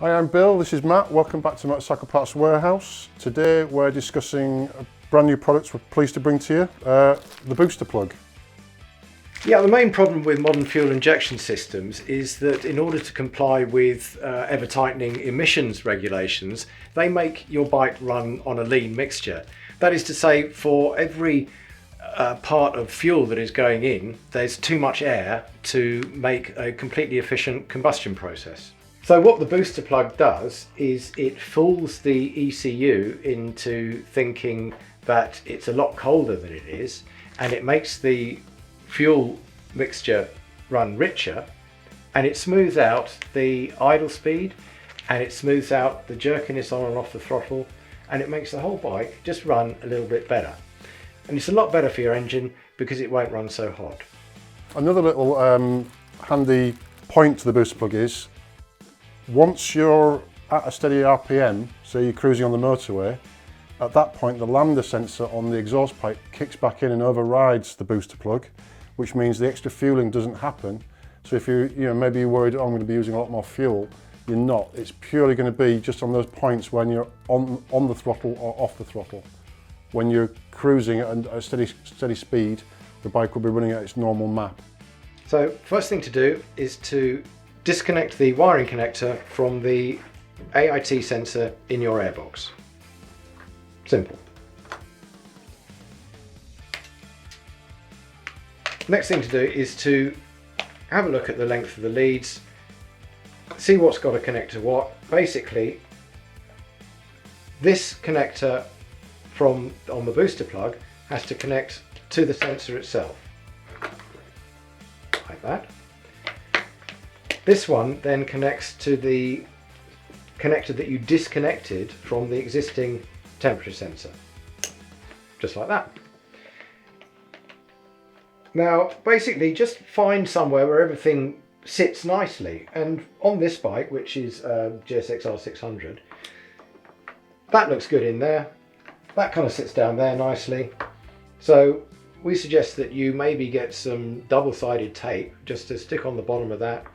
Hi, I'm Bill, this is Matt. Welcome back to Motorcycle Parts Warehouse. Today we're discussing a brand new product we're pleased to bring to you, the BoosterPlug. Yeah, the main problem with modern fuel injection systems is that in order to comply with ever-tightening emissions regulations, they make your bike run on a lean mixture. That is to say, for every part of fuel that is going in, there's too much air to make a completely efficient combustion process. So what the BoosterPlug does is it fools the ECU into thinking that it's a lot colder than it is, and it makes the fuel mixture run richer, and it smooths out the idle speed, and it smooths out the jerkiness on and off the throttle, and it makes the whole bike just run a little bit better. And it's a lot better for your engine because it won't run so hot. Another little handy point to the BoosterPlug is, once you're at a steady RPM, so you're cruising on the motorway, at that point the lambda sensor on the exhaust pipe kicks back in and overrides the BoosterPlug, which means the extra fueling doesn't happen. So if maybe you're worried, oh, I'm going to be using a lot more fuel, you're not. It's purely going to be just on those points when you're on the throttle or off the throttle. When you're cruising at a steady speed, the bike will be running at its normal map. So first thing to do is to disconnect the wiring connector from the AIT sensor in your airbox. Simple. Next thing to do is to have a look at the length of the leads, see what's got to connect to what. Basically, this connector on the BoosterPlug has to connect to the sensor itself, like that. This one then connects to the connector that you disconnected from the existing temperature sensor, just like that. Now basically just find somewhere where everything sits nicely, and on this bike, which is GSX-R 600, that looks good in there. That kind of sits down there nicely. So we suggest that you maybe get some double-sided tape just to stick on the bottom of that,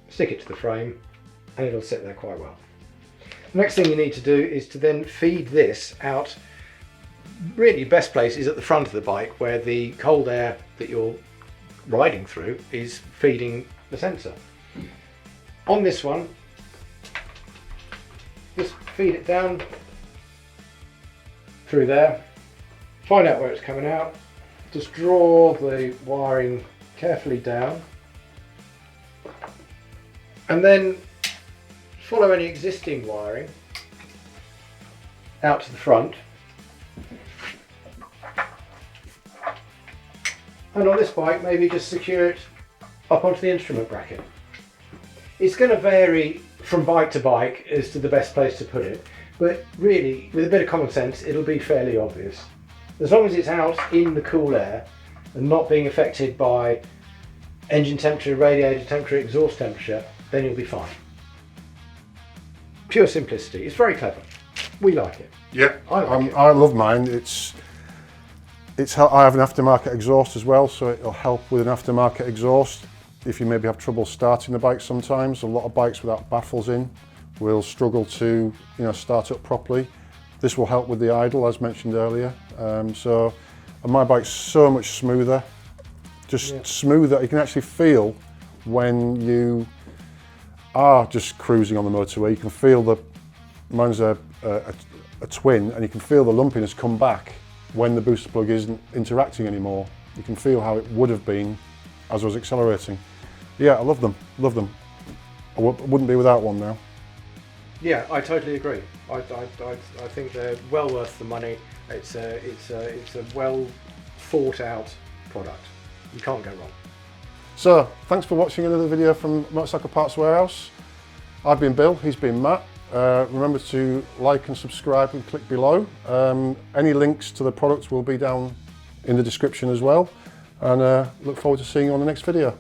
stick it to the frame, and it'll sit there quite well. The next thing you need to do is to then feed this out. Really, best place is at the front of the bike, where the cold air that you're riding through is feeding the sensor. On this one, just feed it down through there, find out where it's coming out, just draw the wiring carefully down, and then follow any existing wiring out to the front. And on this bike, maybe just secure it up onto the instrument bracket. It's going to vary from bike to bike as to the best place to put it, but really, with a bit of common sense, it'll be fairly obvious. As long as it's out in the cool air and not being affected by engine temperature, radiator temperature, exhaust temperature, then you'll be fine. Pure simplicity. It's very clever. We like it. Yeah, I love mine. I have an aftermarket exhaust as well, so it'll help with an aftermarket exhaust. If you maybe have trouble starting the bike sometimes, a lot of bikes without baffles in will struggle to start up properly. This will help with the idle, as mentioned earlier. And my bike's so much smoother, smoother. You can actually feel when you are just cruising on the motorway. You can feel mine's a twin, and you can feel the lumpiness come back when the BoosterPlug isn't interacting anymore. You can feel how it would have been as I was accelerating. Yeah, I love them. Love them. I wouldn't be without one now. Yeah, I totally agree. I think they're well worth the money. It's a well thought out product. You can't go wrong. So, thanks for watching another video from Motorcycle Parts Warehouse. I've been Bill, he's been Matt. Remember to like and subscribe and click below. Any links to the products will be down in the description as well. And look forward to seeing you on the next video.